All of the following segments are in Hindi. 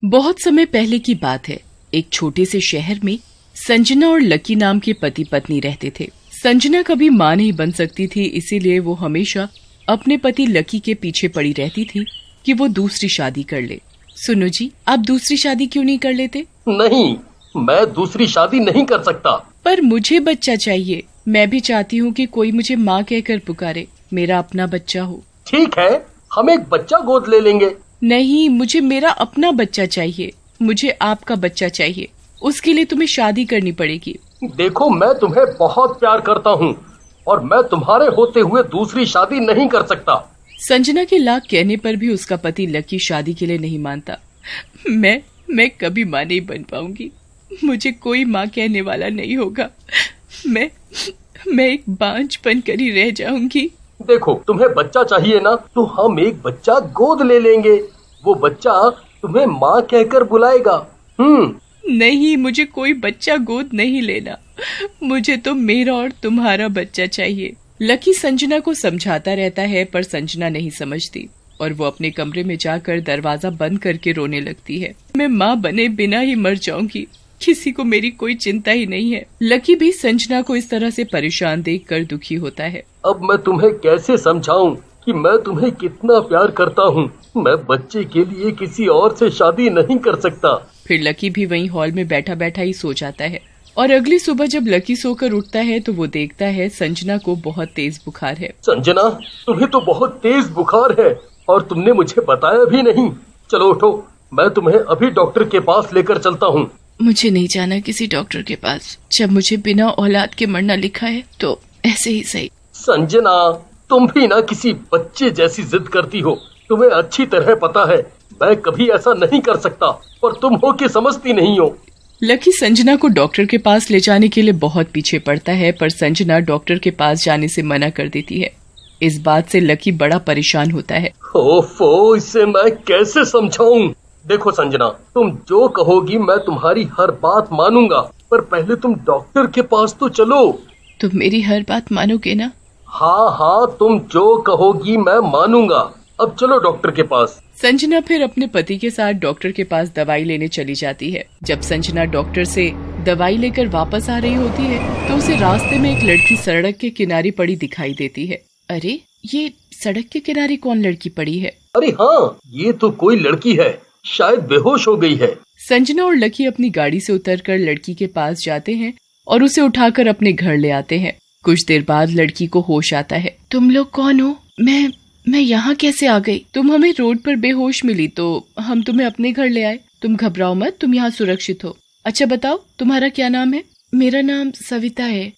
बहुत समय पहले की बात है। एक छोटे से शहर में संजना और लकी नाम के पति पत्नी रहते थे। संजना कभी माँ नहीं बन सकती थी, इसीलिए वो हमेशा अपने पति लकी के पीछे पड़ी रहती थी कि वो दूसरी शादी कर ले। सुनो जी, आप दूसरी शादी क्यों नहीं कर लेते? नहीं, मैं दूसरी शादी नहीं कर सकता। पर मुझे बच्चा चाहिए। मैं भी चाहती हूँ कि कोई मुझे माँ कहकर पुकारे, मेरा अपना बच्चा हो। ठीक है, हम एक बच्चा गोद ले लेंगे। नहीं, मुझे मेरा अपना बच्चा चाहिए। मुझे आपका बच्चा चाहिए। उसके लिए तुम्हें शादी करनी पड़ेगी। देखो, मैं तुम्हें बहुत प्यार करता हूँ और मैं तुम्हारे होते हुए दूसरी शादी नहीं कर सकता। संजना के लाख कहने पर भी उसका पति लकी शादी के लिए नहीं मानता। मैं कभी माँ नहीं बन पाऊंगी। मुझे कोई माँ कहने वाला नहीं होगा। मैं एक बांझ बनकर ही रह जाऊंगी। देखो, तुम्हें बच्चा चाहिए ना, तो हम एक बच्चा गोद ले लेंगे। वो बच्चा तुम्हें माँ कहकर बुलाएगा। नहीं, मुझे कोई बच्चा गोद नहीं लेना। मुझे तो मेरा और तुम्हारा बच्चा चाहिए। लकी संजना को समझाता रहता है, पर संजना नहीं समझती और वो अपने कमरे में जाकर दरवाजा बंद करके रोने लगती है। मैं माँ बने बिना ही मर जाऊंगी। किसी को मेरी कोई चिंता ही नहीं है। लकी भी संजना को इस तरह से परेशान देखकर दुखी होता है। अब मैं तुम्हें कैसे समझाऊं कि मैं तुम्हें कितना प्यार करता हूँ। मैं बच्चे के लिए किसी और से शादी नहीं कर सकता। फिर लकी भी वहीं हॉल में बैठा बैठा ही सो जाता है और अगली सुबह जब लकी सोकर उठता है तो वो देखता है संजना को बहुत तेज बुखार है। संजना, तुम्हें तो बहुत तेज बुखार है और तुमने मुझे बताया भी नहीं। चलो उठो, मैं तुम्हें अभी डॉक्टर के पास लेकर चलता हूँ। मुझे नहीं जाना किसी डॉक्टर के पास। जब मुझे बिना औलाद के मरना लिखा है तो ऐसे ही सही। संजना, तुम भी ना किसी बच्चे जैसी जिद करती हो। तुम्हें अच्छी तरह पता है मैं कभी ऐसा नहीं कर सकता, पर तुम हो कि समझती नहीं हो। लकी संजना को डॉक्टर के पास ले जाने के लिए बहुत पीछे पड़ता है, पर संजना डॉक्टर के पास जाने से मना कर देती है। इस बात से लकी बड़ा परेशान होता है। ओफो, इसे मैं कैसे समझाऊं? देखो संजना, तुम जो कहोगी मैं तुम्हारी हर बात मानूंगा, पर पहले तुम डॉक्टर के पास तो चलो। तुम मेरी हर बात मानोगे ना? हाँ, तुम जो कहोगी मैं मानूंगा। अब चलो डॉक्टर के पास। संजना फिर अपने पति के साथ डॉक्टर के पास दवाई लेने चली जाती है। जब संजना डॉक्टर से दवाई लेकर वापस आ रही होती है तो उसे रास्ते में एक लड़की सड़क के किनारे पड़ी दिखाई देती है। अरे, ये सड़क के किनारे कौन लड़की पड़ी है? अरे हाँ, ये तो कोई लड़की है, शायद बेहोश हो गई है। संजना और लकी अपनी गाड़ी से उतरकर लड़की के पास जाते हैं और उसे उठाकर अपने घर ले आते हैं। कुछ देर बाद लड़की को होश आता है। तुम लोग कौन हो? मैं यहाँ कैसे आ गई? तुम हमें रोड पर बेहोश मिली तो हम तुम्हें अपने घर ले आए। तुम घबराओ मत, तुम यहाँ सुरक्षित हो। अच्छा बताओ, तुम्हारा क्या नाम है? मेरा नाम सविता है।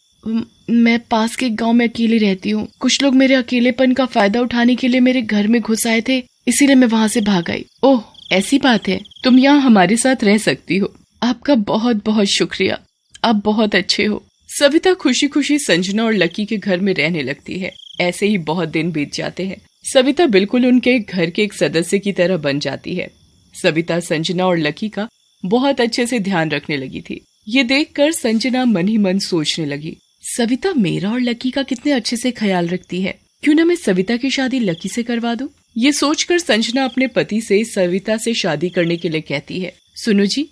मैं पास के गांव में अकेली रहती हूँ। कुछ लोग मेरे अकेलेपन का फायदा उठाने के लिए मेरे घर में घुस आए थे, इसीलिए मैं वहाँ से भाग आई। ओह, ऐसी बात है। तुम यहाँ हमारे साथ रह सकती हो। आपका बहुत बहुत शुक्रिया, आप बहुत अच्छे हो। सविता खुशी खुशी संजना और लकी के घर में रहने लगती है। ऐसे ही बहुत दिन बीत जाते हैं। सविता बिल्कुल उनके घर के एक सदस्य की तरह बन जाती है। सविता संजना और लकी का बहुत अच्छे से ध्यान रखने लगी थी। ये देखकर संजना मन ही मन सोचने लगी, सविता मेरा और लकी का कितने अच्छे से ख्याल रखती है। क्यों ना मैं सविता की शादी लकी से करवा दूं? ये सोचकर संजना अपने पति से सविता से शादी करने के लिए कहती है। सुनो जी,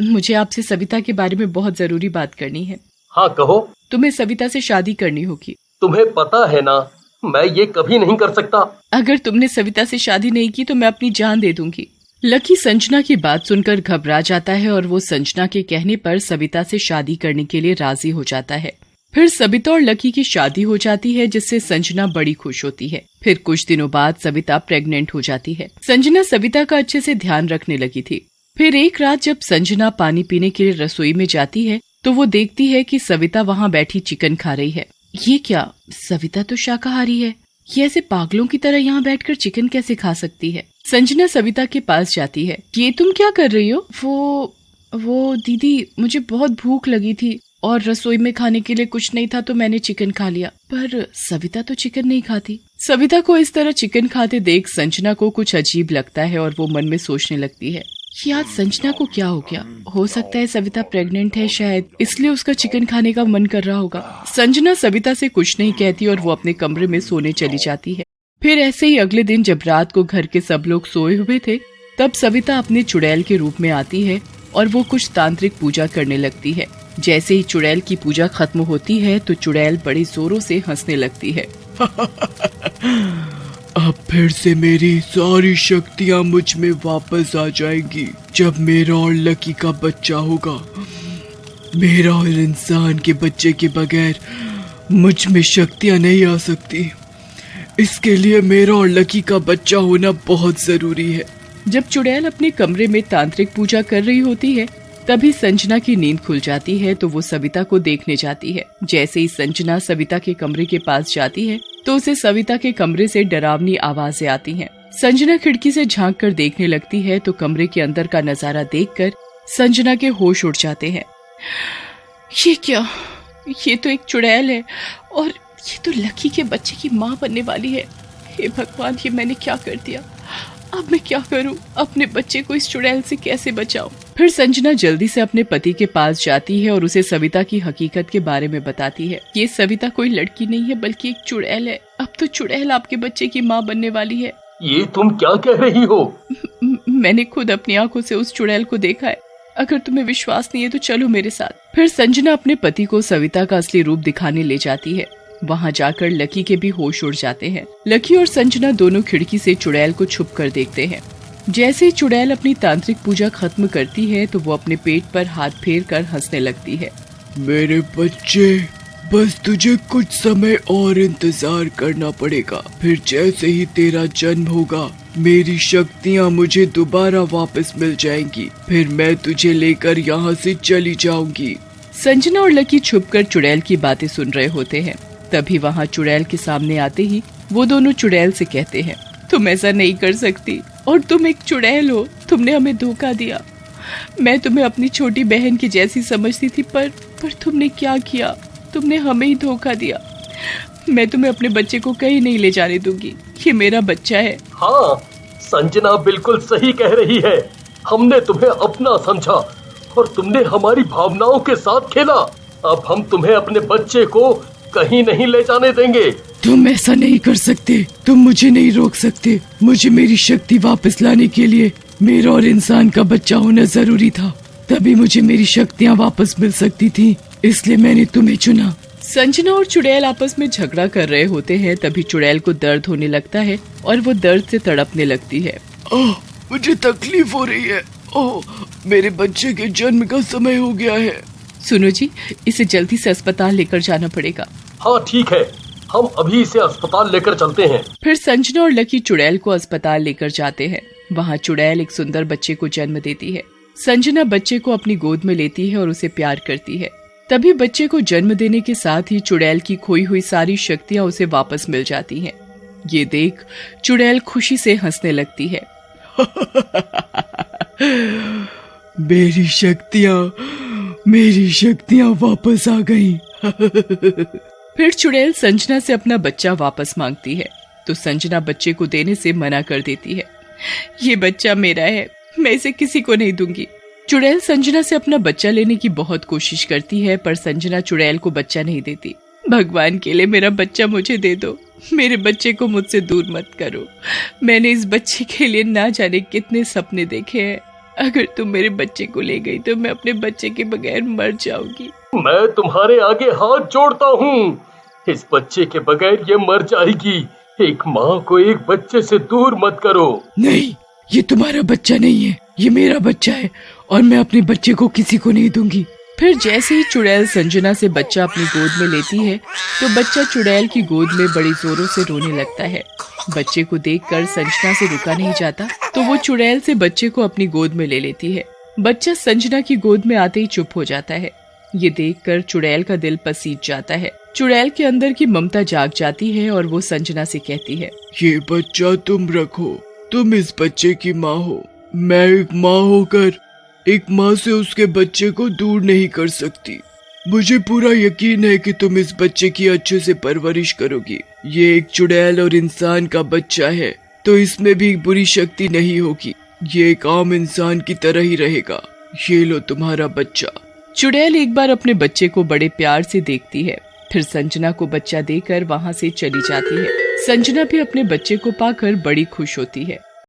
मुझे आपसे सविता के बारे में बहुत जरूरी बात करनी है। हाँ कहो। तुम्हें सविता से शादी करनी होगी। तुम्हें पता है ना, मैं ये कभी नहीं कर सकता। अगर तुमने सविता से शादी नहीं की तो मैं अपनी जान दे दूंगी। लकी संजना की बात सुनकर घबरा जाता है और वो संजना के कहने पर सविता से शादी करने के लिए राजी हो जाता है। फिर सविता और लकी की शादी हो जाती है, जिससे संजना बड़ी खुश होती है। फिर कुछ दिनों बाद सविता प्रेग्नेंट हो जाती है। संजना सविता का अच्छे से ध्यान रखने लगी थी। फिर एक रात जब संजना पानी पीने के लिए रसोई में जाती है तो वो देखती है कि सविता वहाँ बैठी चिकन खा रही है। ये क्या? सविता तो शाकाहारी है। ये ऐसे पागलों की तरह यहाँ बैठकर चिकन कैसे खा सकती है? संजना सविता के पास जाती है। ये तुम क्या कर रही हो? वो दीदी, मुझे बहुत भूख लगी थी और रसोई में खाने के लिए कुछ नहीं था तो मैंने चिकन खा लिया। पर सविता तो चिकन नहीं खाती। सविता को इस तरह चिकन खाते देख संजना को कुछ अजीब लगता है और वो मन में सोचने लगती है कि आज संजना को क्या हो गया। हो सकता है सविता प्रेग्नेंट है, शायद इसलिए उसका चिकन खाने का मन कर रहा होगा। संजना सविता से कुछ नहीं कहती और वो अपने कमरे में सोने चली जाती है। फिर ऐसे ही अगले दिन जब रात को घर के सब लोग सोए हुए थे तब सविता अपने चुड़ैल के रूप में आती है और वो कुछ तांत्रिक पूजा करने लगती है। जैसे ही चुड़ैल की पूजा खत्म होती है तो चुड़ैल बड़े जोरों से हंसने लगती है। अब फिर से मेरी सारी शक्तियाँ मुझ में वापस आ जाएंगी जब मेरा और लकी का बच्चा होगा। मेरा और इंसान के बच्चे के बगैर मुझ में शक्तियाँ नहीं आ सकती। इसके लिए मेरा और लकी का बच्चा होना बहुत जरूरी है। जब चुड़ैल अपने कमरे में तांत्रिक पूजा कर रही होती है तभी संजना की नींद खुल जाती है तो वो सविता को देखने जाती है। जैसे ही संजना सविता के कमरे के पास जाती है तो उसे सविता के कमरे से डरावनी आवाजें आती हैं। संजना खिड़की से झांक कर देखने लगती है तो कमरे के अंदर का नजारा देखकर संजना के होश उड़ जाते हैं। ये क्या? ये तो एक चुड़ैल है और ये तो लकी के बच्चे की माँ बनने वाली है। हे भगवान, ये मैंने क्या कर दिया? अब मैं क्या करूं? अपने बच्चे को इस चुड़ैल से कैसे बचाऊं? फिर संजना जल्दी से अपने पति के पास जाती है और उसे सविता की हकीकत के बारे में बताती है। ये सविता कोई लड़की नहीं है बल्कि एक चुड़ैल है। अब तो चुड़ैल आपके बच्चे की माँ बनने वाली है। ये तुम क्या कह रही हो? मैंने खुद अपनी आंखों से उस चुड़ैल को देखा है। अगर तुम्हें विश्वास नहीं है तो चलो मेरे साथ। फिर संजना अपने पति को सविता का असली रूप दिखाने ले जाती है। वहाँ जाकर लकी के भी होश उड़ जाते हैं। लकी और संजना दोनों खिड़की से चुड़ैल को छुप कर देखते हैं। जैसे ही चुड़ैल अपनी तांत्रिक पूजा खत्म करती है तो वो अपने पेट पर हाथ फेर कर हंसने लगती है। मेरे बच्चे, बस तुझे कुछ समय और इंतजार करना पड़ेगा। फिर जैसे ही तेरा जन्म होगा मेरी शक्तियाँ मुझे दोबारा वापस मिल जाएंगी। फिर मैं तुझे लेकर यहाँ से चली जाऊंगी। संजना और लकी छुपकर चुड़ैल की बातें सुन रहे होते हैं। तभी वहाँ चुड़ैल के सामने आते ही वो दोनों चुड़ैल से कहते हैं, तुम ऐसा नहीं कर सकती और तुम एक चुड़ैल हो। तुमने हमें धोखा दिया। मैं तुम्हें अपनी छोटी बहन की जैसी समझती थी पर तुमने क्या किया? तुमने हमें ही धोखा दिया। मैं तुम्हें अपने बच्चे को कहीं नहीं ले जाने दूंगी। ये मेरा बच्चा है। हाँ, संजना बिल्कुल सही कह रही है। हमने तुम्हें अपना समझा और तुमने हमारी भावनाओं के साथ खेला। अब हम तुम्हें अपने बच्चे को कहीं नहीं ले जाने देंगे। तुम ऐसा नहीं कर सकते। तुम मुझे नहीं रोक सकते। मुझे मेरी शक्ति वापस लाने के लिए मेरा और इंसान का बच्चा होना जरूरी था। तभी मुझे मेरी शक्तियाँ वापस मिल सकती थी। इसलिए मैंने तुम्हें चुना। संजना और चुड़ैल आपस में झगड़ा कर रहे होते हैं। तभी चुड़ैल को दर्द होने लगता है और वो दर्द से तड़पने लगती है। मुझे तकलीफ हो रही है। मेरे बच्चे के जन्म का समय हो गया है। सुनो जी, इसे जल्दी से अस्पताल लेकर जाना पड़ेगा। हाँ ठीक है, हम अभी इसे अस्पताल लेकर चलते हैं। फिर संजना और लकी चुड़ैल को अस्पताल लेकर जाते हैं। वहाँ चुड़ैल एक सुंदर बच्चे को जन्म देती है। संजना बच्चे को अपनी गोद में लेती है और उसे प्यार करती है। तभी बच्चे को जन्म देने के साथ ही चुड़ैल की खोई हुई सारी शक्तियाँ उसे वापस मिल जाती हैं। ये देख चुड़ैल खुशी से हंसने लगती है। मेरी शक्तियाँ वापस आ गई। फिर चुड़ैल संजना से अपना बच्चा वापस मांगती है तो संजना बच्चे को देने से मना कर देती है। ये बच्चा मेरा है, मैं इसे किसी को नहीं दूंगी। चुड़ैल संजना से अपना बच्चा लेने की बहुत कोशिश करती है पर संजना चुड़ैल को बच्चा नहीं देती। भगवान के लिए मेरा बच्चा मुझे दे दो। मेरे बच्चे को मुझसे दूर मत करो। मैंने इस बच्चे के लिए ना जाने कितने सपने देखे हैं। अगर तुम मेरे बच्चे को ले गई तो मैं अपने बच्चे के बगैर मर जाऊंगी। मैं तुम्हारे आगे हाथ जोड़ता हूँ। इस बच्चे के बगैर ये मर जाएगी। एक माँ को एक बच्चे से दूर मत करो। नहीं, ये तुम्हारा बच्चा नहीं है, ये मेरा बच्चा है और मैं अपने बच्चे को किसी को नहीं दूंगी। फिर जैसे ही चुड़ैल संजना से बच्चा अपनी गोद में लेती है तो बच्चा चुड़ैल की गोद में बड़ी जोरों से रोने लगता है। बच्चे को देखकर संजना से रुका नहीं जाता तो वो चुड़ैल से बच्चे को अपनी गोद में ले लेती है। बच्चा संजना की गोद में आते ही चुप हो जाता है। ये देखकर चुड़ैल का दिल पसीज जाता है। चुड़ैल के अंदर की ममता जाग जाती है और वो संजना से कहती है, ये बच्चा तुम रखो, तुम इस बच्चे की माँ हो। मैं एक माँ होकर एक माँ से उसके बच्चे को दूर नहीं कर सकती। मुझे पूरा यकीन है कि तुम इस बच्चे की अच्छे से परवरिश करोगी। ये एक चुड़ैल और इंसान का बच्चा है तो इसमें भी बुरी शक्ति नहीं होगी। ये एक आम इंसान की तरह ही रहेगा। ये लो तुम्हारा बच्चा। चुड़ैल एक बार अपने बच्चे को बड़े प्यार से देखती है, फिर संजना को बच्चा देकर वहाँ से चली जाती है। संजना भी अपने बच्चे को पाकर बड़ी खुश होती है।